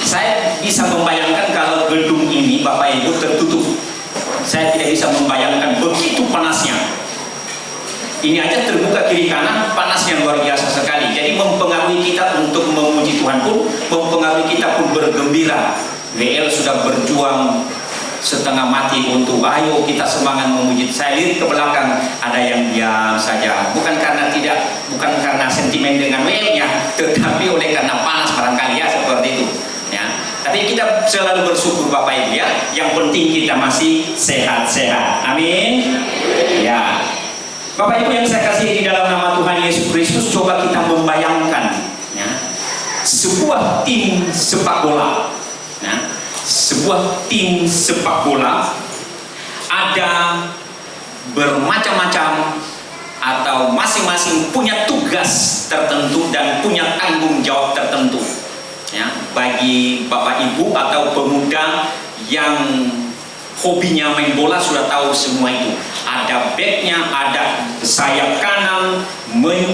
Saya bisa membayangkan kalau gedung ini Bapak Ibu tertutup. Saya tidak bisa membayangkan begitu panasnya. Ini aja terbuka kiri kanan, panasnya luar biasa sekali. Jadi mempengaruhi kita untuk memuji Tuhan pun, mempengaruhi kita pun bergembira. WL sudah berjuang setengah mati untuk ayo kita semangat memuji. Saya lihat ke belakang ada yang diam saja, bukan karena sentimen dengan WL-nya, tetapi oleh karena panas barangkali ya, seperti itu ya. Tapi kita selalu bersyukur Bapak Ibu ya, yang penting kita masih sehat-sehat. Amin ya. Bapak Ibu yang saya kasih di dalam nama Tuhan Yesus Kristus, coba kita membayangkan ya, sebuah tim sepak bola ya, sebuah tim sepak bola ada bermacam-macam atau masing-masing punya tugas tertentu dan punya tanggung jawab tertentu ya. Bagi Bapak Ibu atau pemuda yang hobinya main bola sudah tahu semua itu. Ada backnya, ada sayap kanan,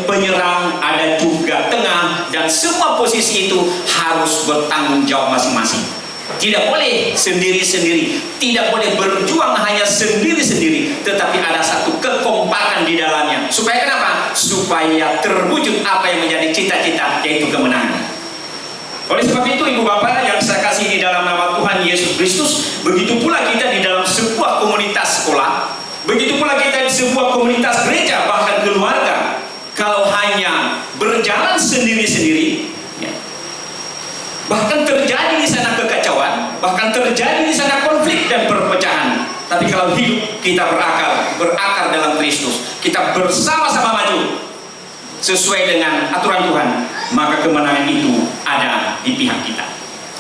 penyerang, ada juga tengah, dan semua posisi itu harus bertanggung jawab masing-masing. Tidak boleh sendiri-sendiri, tidak boleh berjuang hanya sendiri-sendiri, tetapi ada satu kekompakan di dalamnya. Supaya kenapa? Supaya terwujud apa yang menjadi cita-cita, yaitu kemenangan. Oleh sebab itu Ibu Bapak yang saya kasih di dalam nama Tuhan Yesus Kristus, begitu pula kita di dalam sebuah komunitas sekolah, begitu pula kita di sebuah komunitas gereja, bahkan keluarga. Kalau hanya berjalan sendiri-sendiri ya, bahkan terjadi di sana kekacauan, bahkan terjadi di sana konflik dan perpecahan. Tapi kalau hidup kita berakar dalam Kristus, kita bersama-sama maju sesuai dengan aturan Tuhan, maka kemenangan itu ada di pihak kita.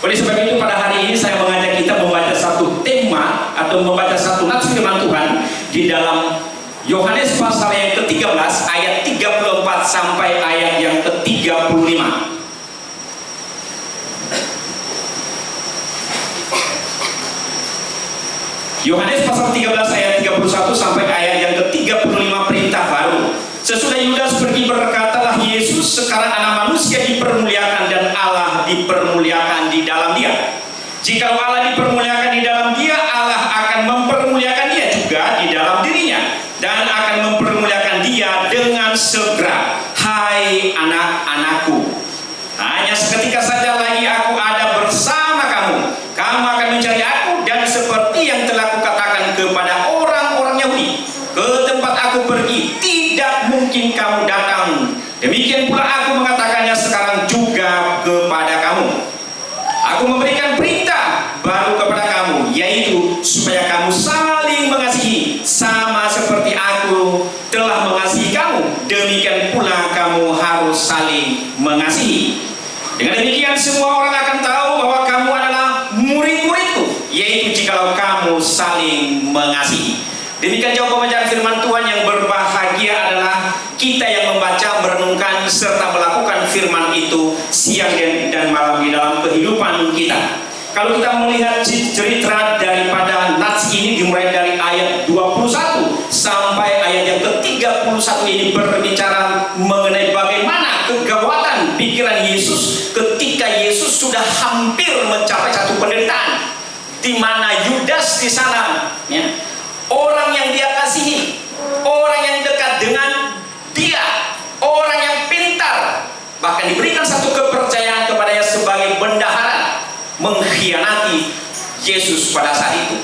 Oleh sebab itu pada hari ini saya mengajak kita membaca satu tema atau membaca satu nats firman Tuhan di dalam Yohanes pasal yang ke-13 ayat 34 sampai ayat yang ke-35. Yohanes pasal 13 ayat 31 sampai ayat yang ke-35, perintah baru. Sesudah Yudas pergi, berkatalah Yesus, sekarang anak manusia dipermuliakan dan Allah dipermuliakan di dalam dia. Jika Allah dipermuliakan di dalam dia, Allah akan mempermuliakan dia juga di dalam dirinya, dan akan mempermuliakan dia dengan segera. Hai anak-anakku, hanya seketika saja lagi aku ada bersama kamu. Kamu akan mencari aku, dan seperti yang telah kukatakan kepada orang-orang Yahudi, ke tempat aku pergi tidak mungkin kamu datang. Demikian pula aku mengatakannya sekarang juga kepada kamu. Aku memberikan perintah baru kepada kamu, yaitu supaya kamu saling mengasihi, sama seperti aku telah mengasihi kamu. Demikian pula kamu harus saling mengasihi. Dengan demikian semua orang akan tahu bahwa kamu adalah murid-muridku, yaitu jikalau kamu saling mengasihi. Demikian jauh pembacaan firman Tuhan. Yang berbahagia adalah kita yang membaca, merenungkan, serta melakukan firman itu siang dan malam di dalam kehidupan kita. Kalau kita melihat cerita daripada nats ini, dimulai dari ayat 21 sampai ayat yang ke-31 ini berbicara mengenai bagaimana kegawatan pikiran Yesus ketika Yesus sudah hampir mencapai satu penderitaan, di mana Yudas di sana ya, orang yang dia kasihi, orang yang dekat dengan dia, orang yang pintar, bahkan diberikan satu kepercayaan kepadanya sebagai bendahara, mengkhianati Yesus pada saat itu.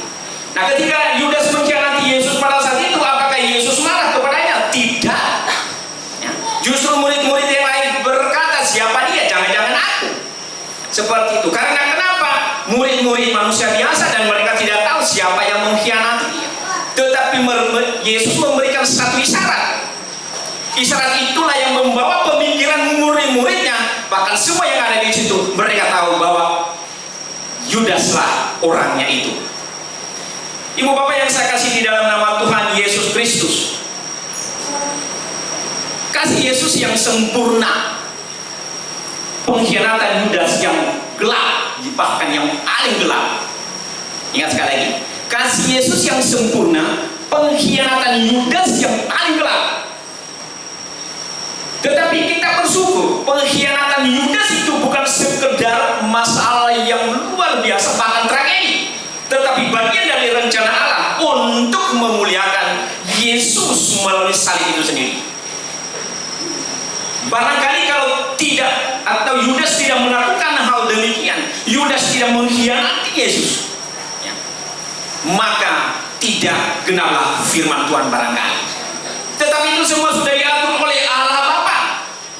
Nah, ketika Yudas mengkhianati Yesus pada saat itu, apakah Yesus marah kepadanya? Tidak ya. Justru murid-murid yang lain berkata, siapa dia? Jangan-jangan aku. Seperti itu. Karena kenapa? Murid-murid manusia biasa dan mereka tidak tahu siapa yang mengkhianati dia. Tetapi Yesus memberikan satu isyarat. Isyarat itulah yang membawa pemikiran murid-muridnya, bahkan semua yang ada di situ, mereka tahu bahwa Yudaslah orangnya itu. Ibu Bapak yang saya kasih di dalam nama Tuhan Yesus Kristus, kasih Yesus yang sempurna, pengkhianatan Yudas yang gelap, bahkan yang paling gelap. Ingat sekali lagi, kasih Yesus yang sempurna, pengkhianatan Yudas yang paling gelap. Tetapi kita bersyukur pengkhianatan Yudas itu bukan sekedar masalah yang luar biasa bahkan tragedi, tetapi bagian dari rencana Allah untuk memuliakan Yesus melalui salib itu sendiri. Barangkali kalau tidak, atau Yudas tidak melakukan hal demikian, Yudas tidak mengkhianati Yesus, ya, maka tidak genaplah firman Tuhan barangkali. Tetapi itu semua sudah diatur oleh Allah Bapa,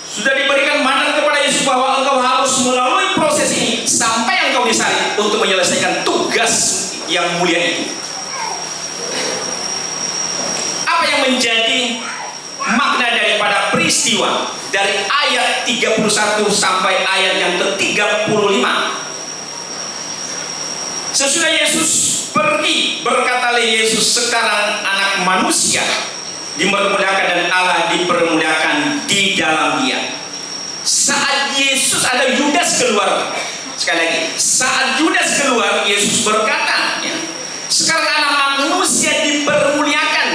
sudah diberikan mandat kepada Yesus bahwa engkau harus melalui proses ini sampai engkau disalib untuk menyelesaikan tugas yang mulia itu. Apa yang menjadi makna daripada peristiwa dari ayat 31 sampai ayat yang ke-35? Sesudah Yesus pergi, berkatalah Yesus, sekarang anak manusia dipermuliakan dan Allah dipermuliakan di dalam dia. Saat Yesus, ada Yudas keluar, sekali lagi, saat Yudas keluar, Yesus berkata, ya, sekarang anak manusia dipermuliakan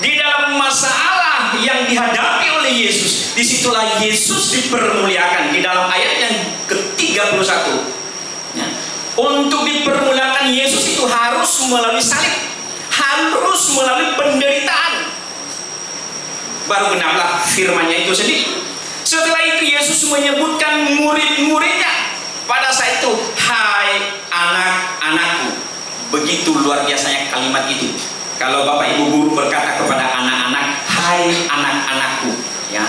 di dalam masalah yang dihadapi oleh Yesus. Disitulah Yesus dipermuliakan di dalam ayat yang ke-31, ya. Untuk dipermuliakan Yesus itu harus melalui salib, harus melalui penderitaan, baru genaplah firman-Nya itu sendiri. Setelah itu Yesus menyebutkan murid-muridnya pada saat itu, hai anak-anakku. Begitu luar biasanya kalimat itu. Kalau Bapak Ibu guru berkata kepada anak-anak, hai anak-anakku, ya,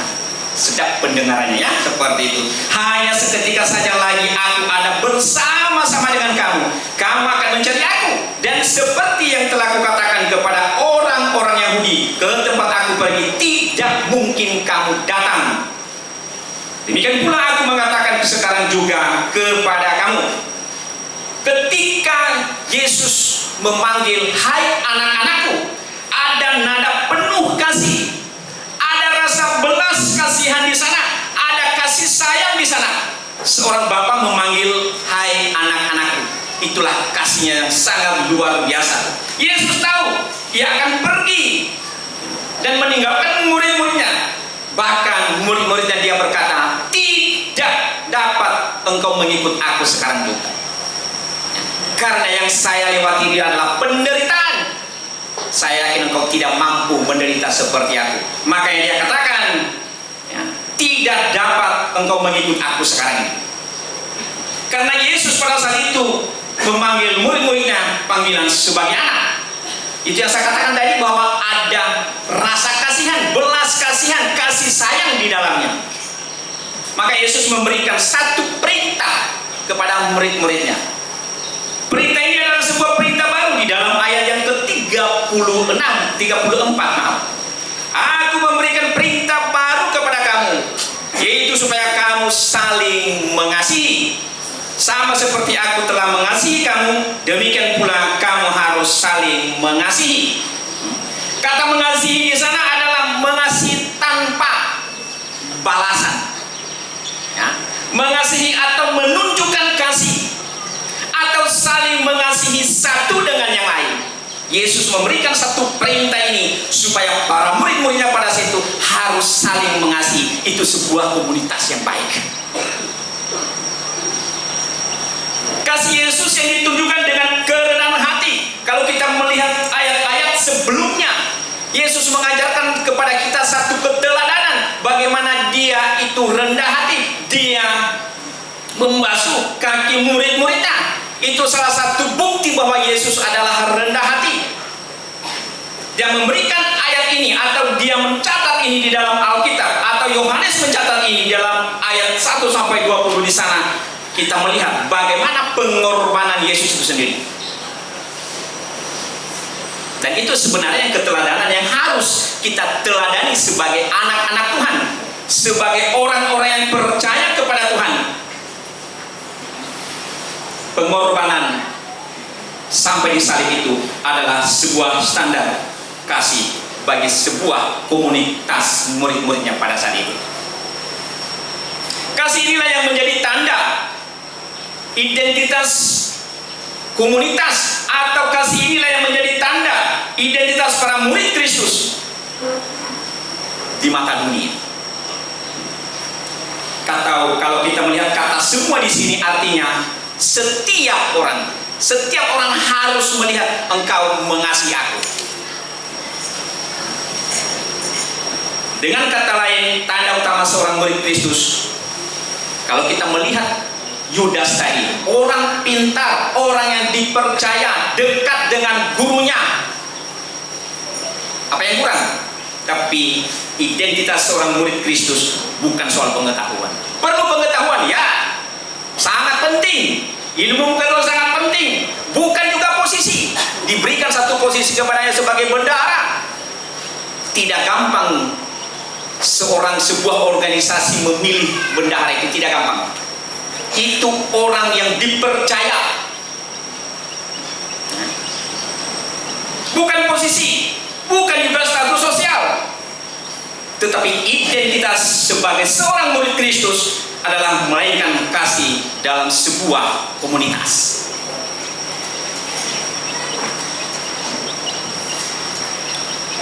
sedap pendengarannya, ya, seperti itu. Hanya seketika saja lagi aku ada bersama-sama dengan kamu. Kamu akan mencari aku, dan seperti yang telah kukatakan kepada orang-orang Yahudi, ke tempat aku pergi tidak mungkin kamu datang. Demikian pula aku mengatakan sekarang juga kepada kamu. Ketika Yesus memanggil hai anak-anakku, ada nada penuh kasih, ada rasa belas kasihan di sana, ada kasih sayang di sana. Seorang bapak memanggil hai anak-anakku, itulah kasihnya yang sangat luar biasa. Yesus tahu ia akan pergi dan meninggalkan murid-muridnya. Bahkan murid-muridnya dia berkata, tidak dapat engkau mengikut aku sekarang juga, karena yang saya lewati ini adalah penderitaan. Saya yakin engkau tidak mampu menderita seperti aku. Makanya dia katakan, ya, tidak dapat engkau mengikut aku sekarang ini. Karena Yesus pada saat itu memanggil murid-muridnya panggilan sebagai anak. Itu yang saya katakan tadi, bahwa ada rasa kasihan, belas kasihan, kasih sayang di dalamnya. Maka Yesus memberikan satu perintah kepada murid-muridnya. Perintah ini adalah sebuah perintah baru di dalam ayat yang ke-34. Aku memberikan perintah baru kepada kamu, yaitu supaya kamu saling mengasihi. Sama seperti aku telah mengasihi kamu, demikian pula kamu harus saling mengasihi. Kata mengasihi di sana adalah mengasihi tanpa balasan, ya. Mengasihi atau menunjukkan kasih, atau saling mengasihi satu dengan yang lain. Yesus memberikan satu perintah ini supaya para murid-muridnya pada situ harus saling mengasihi. Itu sebuah komunitas yang baik. Kasih Yesus yang ditunjukkan dengan kerendahan hati. Kalau kita melihat ayat-ayat sebelumnya, Yesus mengajarkan kepada kita satu keteladanan bagaimana dia itu rendah hati. Dia membasuh kaki murid-muridnya. Itu salah satu bukti bahwa Yesus adalah rendah hati. Dia memberikan ayat ini, atau dia mencatat ini di dalam Alkitab, atau Yohanes mencatat ini di dalam ayat 1-20 di sana. Kita melihat bagaimana pengorbanan Yesus itu sendiri. Dan itu sebenarnya keteladanan yang harus kita teladani sebagai anak-anak Tuhan, sebagai orang-orang yang percaya kepada Tuhan. Pengorbanan sampai di salib itu adalah sebuah standar kasih bagi sebuah komunitas murid-muridnya pada saat itu. Kasih inilah yang menjadi tanda identitas komunitas, atau kasih inilah yang menjadi tanda identitas para murid Kristus di mata dunia. kalau kita melihat kata semua di sini artinya setiap orang. Setiap orang harus melihat engkau mengasihi aku. Dengan kata lain, tanda utama seorang murid Kristus, kalau kita melihat Yudas tadi, orang pintar, orang yang dipercaya, dekat dengan gurunya. Apa yang kurang? Tapi identitas seorang murid Kristus bukan soal pengetahuan. Perlu pengetahuan, ya, sangat penting. Ilmu pengetahuan sangat penting. Bukan juga posisi. Diberikan satu posisi kepadanya sebagai bendahara. Tidak gampang sebuah organisasi memilih bendahara, itu tidak gampang. Itu orang yang dipercaya, bukan posisi, bukan juga status sosial, tetapi identitas sebagai seorang murid Kristus adalah melainkan kasih dalam sebuah komunitas.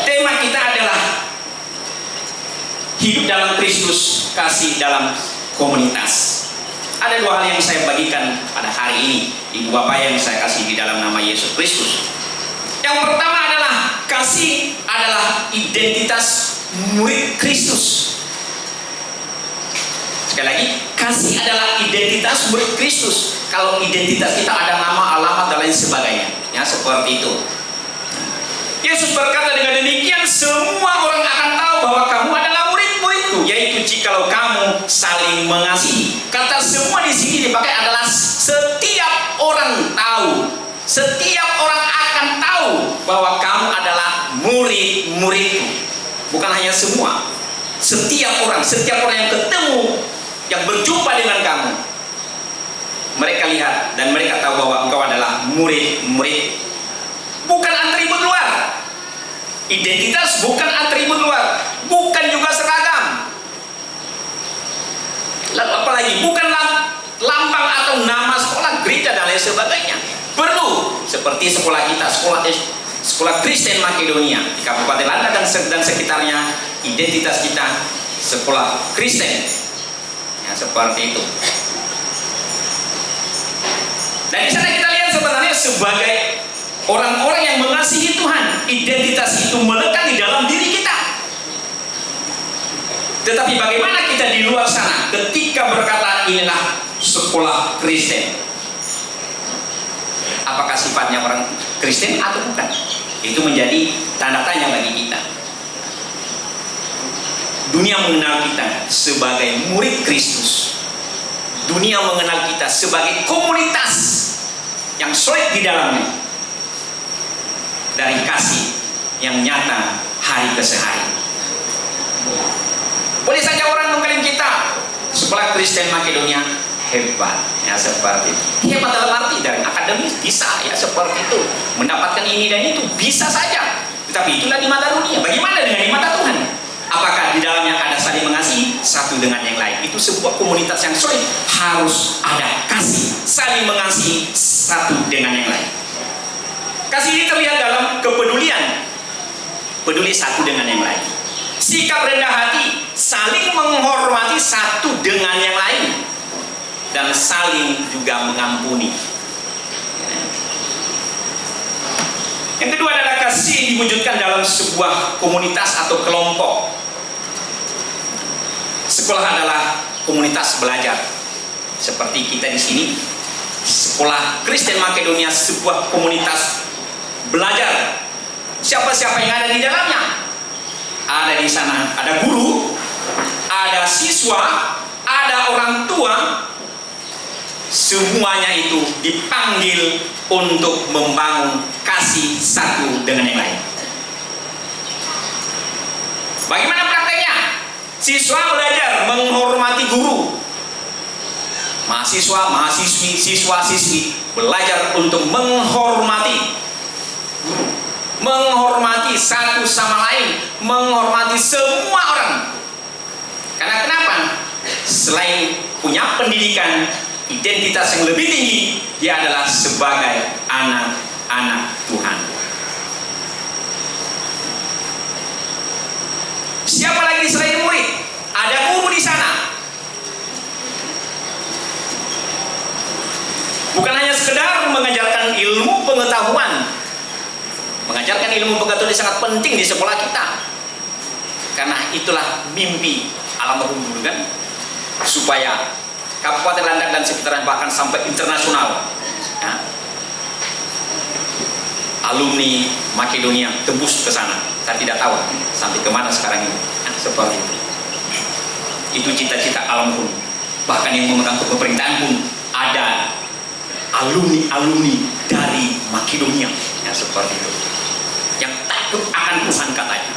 Tema kita adalah hidup dalam Kristus, kasih dalam komunitas. Ada dua hal yang saya bagikan pada hari ini, Ibu Bapak yang saya kasih di dalam nama Yesus Kristus. Yang pertama adalah kasih adalah identitas murid Kristus. Sekali lagi, kasih adalah identitas murid Kristus. Kalau identitas kita ada nama, alamat, dan lain sebagainya, ya seperti itu. Yesus berkata dengan demikian, semua orang akan tahu bahwa kamu adalah murid-muridku, yaitu jikalau kamu saling mengasihi. Kata semua di sini dipakai adalah setiap orang tahu, setiap orang akan tahu bahwa kamu adalah murid-muridku. Bukan hanya semua, setiap orang yang ketemu, yang berjumpa dengan kamu, mereka lihat dan mereka tahu bahwa engkau adalah murid-murid. Bukan atribut luar. Identitas bukan atribut luar, bukan juga seragam. Lalu apalagi bukan lambang atau nama sekolah, gereja dan lain sebagainya. Perlu seperti sekolah kita, sekolah Kristen Makedonia di Kabupaten Landa dan sekitarnya, identitas kita sekolah Kristen. Ya, seperti itu. Dan di sana kita lihat sebenarnya sebagai orang-orang yang mengasihi Tuhan, identitas itu melekat di dalam diri kita. Tetapi bagaimana kita di luar sana ketika berkata inilah sekolah Kristen? Apakah sifatnya orang Kristen atau bukan? Itu menjadi tanda tanya bagi kita. Dunia mengenal kita sebagai murid Kristus. Dunia mengenal kita sebagai komunitas yang solid di dalamnya, dari kasih yang nyata hari ke hari. Boleh saja orang mengklaim kita sekolah Kristen Makedonia hebat, ya seperti itu. Hebat dalam arti dari akademis bisa, ya seperti itu. Mendapatkan ini dan itu bisa saja. Tetapi itulah di mata dunia. Bagaimana dengan di mata Tuhan? Apakah di dalamnya ada saling mengasihi satu dengan yang lain? Itu sebuah komunitas yang solid, harus ada kasih, saling mengasihi satu dengan yang lain. Kasih ini terlihat dalam kepedulian, peduli satu dengan yang lain. Sikap rendah hati, saling menghormati satu dengan yang lain, dan saling juga mengampuni. Yang kedua adalah kasih diwujudkan dalam sebuah komunitas atau kelompok. Sekolah adalah komunitas belajar. Seperti kita di sini, sekolah Kristen Makedonia sebuah komunitas belajar. Siapa-siapa yang ada di dalamnya? Ada di sana, ada guru, ada siswa, ada orang tua. Semuanya itu dipanggil untuk membangun kasih satu dengan yang lain. Bagaimana prakteknya? Siswa belajar menghormati guru. Mahasiswa, mahasiswi, siswa, siswi belajar untuk menghormati guru, menghormati satu sama lain, menghormati semua orang. Karena kenapa? Selain punya pendidikan, identitas yang lebih tinggi, dia adalah sebagai anak-anak Tuhan. Siapa lagi selain murid? Ada guru di sana. Bukan hanya sekedar mengajarkan ilmu pengetahuan. Mengajarkan ilmu pengetahuan sangat penting di sekolah kita. Karena itulah mimpi almarhum dulu kan, supaya Kabupaten Landak dan sekitarnya bahkan sampai internasional, ya, alumni Makedonia tembus ke sana. Saya tidak tahu sampai kemana sekarang ini, ya, seperti itu. Itu cita-cita almarhum. Bahkan yang memegang pemerintahan pun ada alumni dari Makedonia, ya, seperti itu, yang takut akan Tuhan katanya,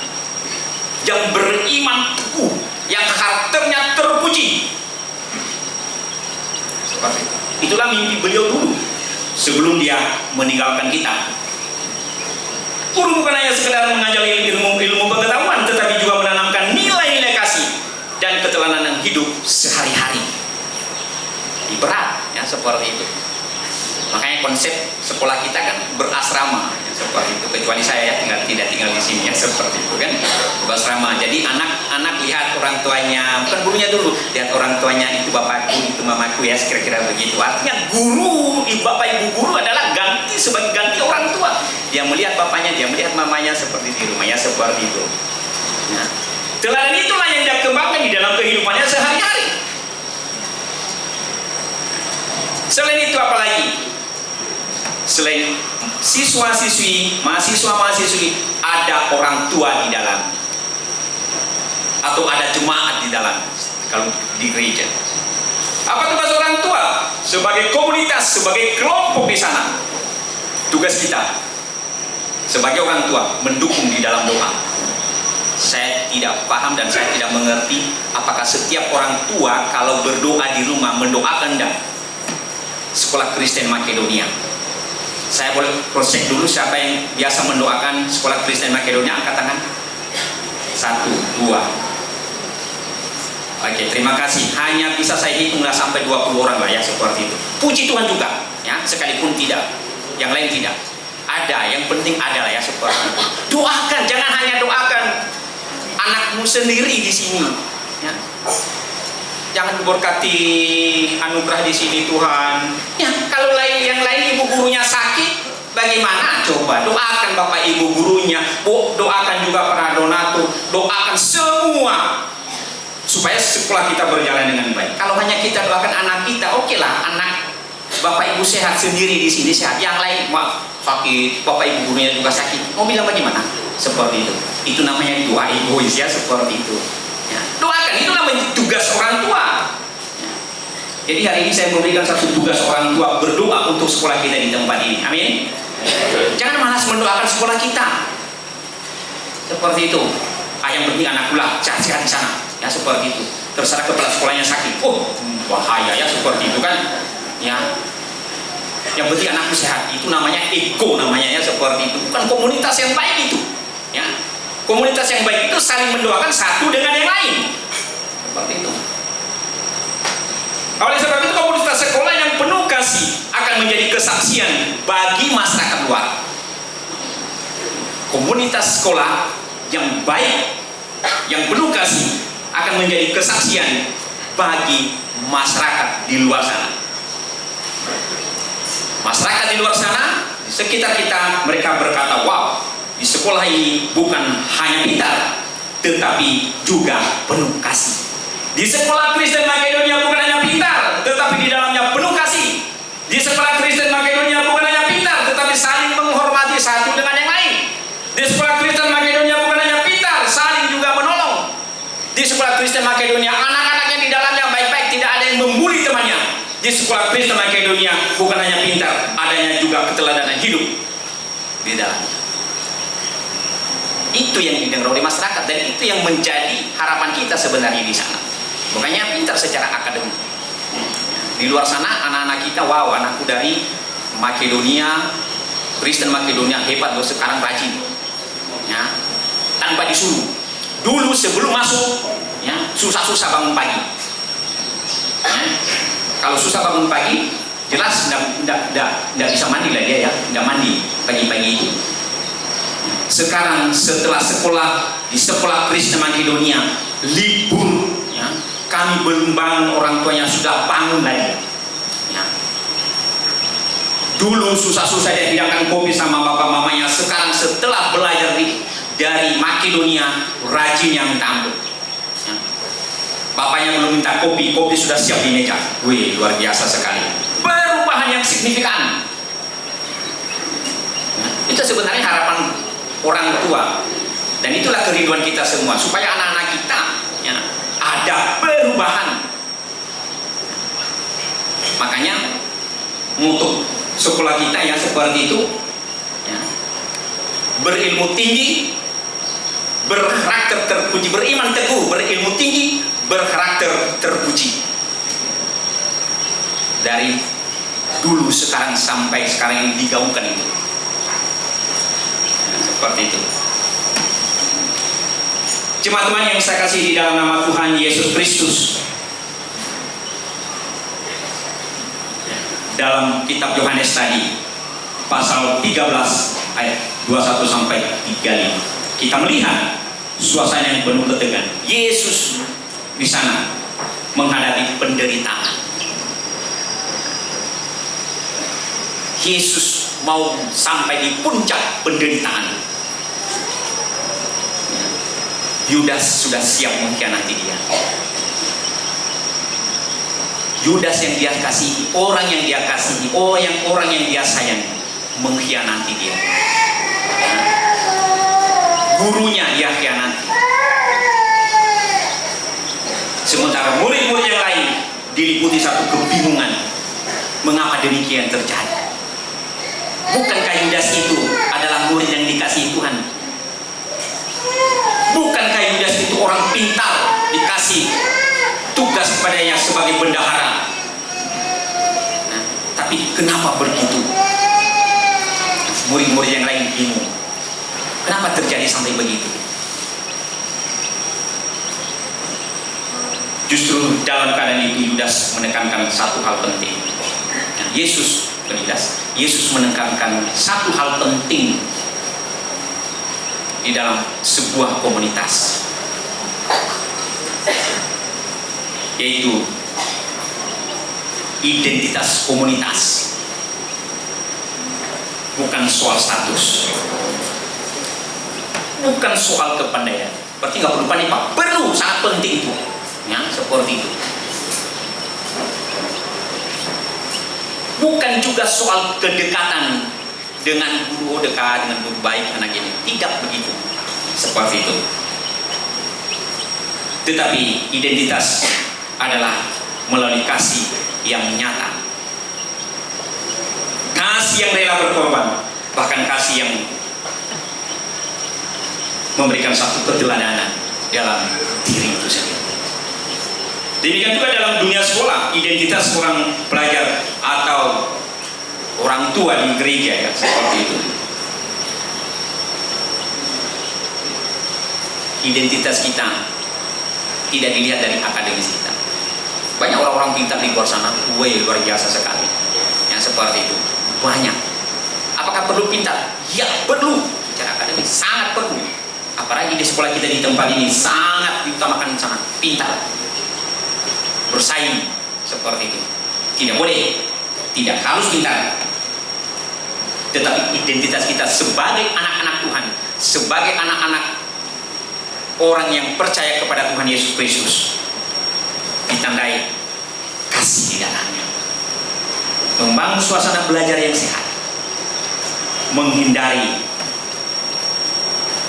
yang beriman teguh, yang karakternya terpuji. Seperti itu. Itulah mimpi beliau dulu sebelum dia meninggalkan kita. Guru bukan hanya sekedar mengajari ilmu pengetahuan, tetapi juga menanamkan nilai-nilai kasih dan keteladanan hidup sehari-hari. Berat, ya, seperti itu. Makanya konsep sekolah kita kan berasrama, ya, seperti itu. Kecuali saya tidak tinggal di sini, ya, seperti itu kan, berasrama. Jadi anak-anak lihat orang tuanya, bukan gurunya dulu, lihat orang tuanya, itu bapakku, itu mamaku, ya, kira-kira begitu. Artinya guru, bapak ibu guru adalah sebagai ganti orang tua. Dia melihat bapaknya, dia melihat mamanya seperti di rumahnya, seperti itu. Nah, teladan itulah yang dia kembangkan di dalam kehidupannya sehari-hari. Selain itu apa lagi? Selain siswa-siswi, mahasiswa-mahasiswi, ada orang tua di dalam, atau ada jemaat di dalam. Kalau di gereja, apa tugas orang tua? Sebagai komunitas, sebagai kelompok di sana, tugas kita sebagai orang tua mendukung di dalam doa. Saya tidak paham dan saya tidak mengerti apakah setiap orang tua kalau berdoa di rumah mendoakan Sekolah Kristen Makedonia. Saya boleh cross check dulu siapa yang biasa mendoakan Sekolah Kristen Makedonia, angkat tangan. 1, 2. Oke, terima kasih. Hanya bisa saya hitunglah sampai 20 orang lah, ya, seperti itu. Puji Tuhan juga, ya, sekalipun tidak, yang lain tidak. Ada, yang penting ada lah, ya, seperti itu. Doakan, jangan hanya doakan anakmu sendiri di sini, ya. Jangan berkati anugerah di sini Tuhan. Ya, kalau yang lain ibu gurunya sakit, bagaimana? Coba doakan bapak ibu gurunya, doakan juga para donatur, doakan semua supaya sekolah kita berjalan dengan baik. Kalau hanya kita doakan anak kita, oke lah, anak bapak ibu sehat sendiri di sini sehat, yang lain sakit, bapak ibu gurunya juga sakit. Mau bilang bagaimana? Seperti itu. Itu namanya doa egois, ya, seperti itu. Ya, doakan, itu namanya tugas orang tua. Ya. Jadi hari ini saya memberikan satu tugas orang tua, berdoa untuk sekolah kita di tempat ini. Amin. Jangan malas mendoakan sekolah kita. Seperti itu. Yang penting anakku lah sehat-sehat di sana, ya, seperti itu. Terserah kepala sekolahnya sakit, bahaya, ya, seperti itu kan. Ya. Yang penting anakku sehat. Itu namanya ego, namanya, ya, seperti itu. Bukan komunitas yang baik itu. Ya. Komunitas yang baik itu saling mendoakan satu dengan yang lain. Seperti itu. Oleh sebab itu komunitas sekolah yang penuh kasih akan menjadi kesaksian bagi masyarakat luar. Komunitas sekolah yang baik, yang penuh kasih akan menjadi kesaksian bagi masyarakat di luar sana. Masyarakat di luar sana, di sekitar kita, mereka berkata, wow, di sekolah ini bukan hanya pintar, tetapi juga penuh kasih. Di Sekolah Kristen Makedonia bukan hanya pintar, tetapi di dalamnya penuh kasih. Di Sekolah Kristen Makedonia bukan hanya pintar, tetapi saling menghormati satu dengan yang lain. Di Sekolah Kristen Makedonia bukan hanya pintar, saling juga menolong. Di Sekolah Kristen Makedonia, anak-anak yang di dalamnya baik-baik, tidak ada yang membuli temannya. Di Sekolah Kristen Makedonia bukan hanya pintar, adanya juga keteladanan hidup di dalamnya. Itu yang didengar oleh masyarakat dan itu yang menjadi harapan kita sebenarnya di sana. Bukannya pintar secara akademik. Di luar sana anak-anak kita, wow, anakku dari Makedonia, Kristen Makedonia hebat loh, sekarang rajin, ya, tanpa disuruh. Dulu sebelum masuk, ya, susah-susah bangun pagi, ya. Kalau susah bangun pagi, jelas tidak bisa mandi lah dia, ya, tidak mandi pagi-pagi itu. Sekarang setelah sekolah di Sekolah Kristen Makedonia libur, ya, kami belum bangun, orang tuanya sudah bangun lagi, ya. Dulu susah-susah dia hidangkan kopi sama bapak mamanya. Sekarang setelah belajar dari Makedonia, rajinnya minta ampun. Ya. Bapaknya belum minta kopi, kopi sudah siap di meja. Wih, luar biasa sekali. Perubahan yang signifikan. Nah, itu sebenarnya harapan orang tua. Dan itulah kerinduan kita semua, supaya anak-anak kita ya, ada perubahan. Makanya untuk sekolah kita ya seperti itu ya, berilmu tinggi, berkarakter terpuji, beriman teguh, berilmu tinggi, berkarakter terpuji. Dari dulu sekarang sampai sekarang yang digaungkan itu ya, seperti itu. Jemaat Tuhan yang saya kasih di dalam nama Tuhan Yesus Kristus, dalam kitab Yohanes tadi pasal 13 ayat 21 sampai 35 kita melihat suasana yang penuh ketegangan. Yesus di sana menghadapi penderitaan. Yesus mau sampai di puncak penderitaan. Yudas sudah siap mengkhianati dia. Yudas yang dia kasihi, orang yang dia kasihi, orang yang dia sayangi, mengkhianati dia. Gurunya dia khianati. Sementara murid-murid yang lain diliputi satu kebingungan. Mengapa demikian terjadi? Bukankah Yudas itu adalah murid yang dikasihi Tuhan? Bukankah Yudas itu orang pintar, dikasih tugas kepadanya sebagai bendahara? Nah, tapi kenapa begitu? Murid-murid yang lain bingung. Kenapa terjadi sampai begitu? Justru dalam keadaan itu Yudas menekankan satu hal penting. Nah, Yesus menekankan satu hal penting di dalam sebuah komunitas, yaitu identitas komunitas, bukan soal status, bukan soal kepandaian. Berarti nggak perlu panik Pak, perlu, sangat penting itu, ya seperti itu. Bukan juga soal kedekatan dengan guru dekat, dengan guru baik anak ini, tidak begitu, seperti itu. Tetapi identitas adalah melalui kasih yang nyata, kasih yang rela berkorban, bahkan kasih yang memberikan satu keteladanan dalam diri itu sendiri. Demikian juga dalam dunia sekolah, identitas seorang pelajar atau orang tua di gereja ya, seperti itu. Identitas kita tidak dilihat dari akademis kita. Banyak orang-orang pintar di luar sana, luar biasa sekali. Yang seperti itu banyak. Apakah perlu pintar? Ya perlu. Secara akademis sangat perlu. Apalagi di sekolah kita di tempat ini sangat diutamakan sangat pintar, bersaing seperti itu. Tidak boleh, tidak harus pintar. Tetapi identitas kita sebagai anak-anak Tuhan, sebagai anak-anak orang yang percaya kepada Tuhan Yesus Kristus, ditandai kasih di dalamnya. Membangun suasana belajar yang sehat, menghindari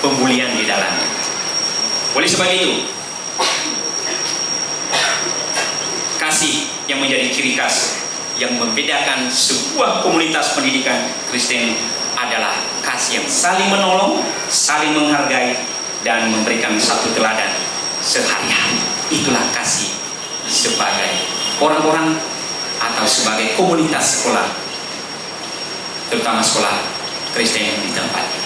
pembulian di dalamnya. Oleh sebab itu, kasih yang menjadi ciri khas yang membedakan sebuah komunitas pendidikan Kristen adalah kasih yang saling menolong, saling menghargai, dan memberikan satu teladan sehari-hari. Itulah kasih sebagai orang-orang atau sebagai komunitas sekolah, terutama sekolah Kristen di tempat.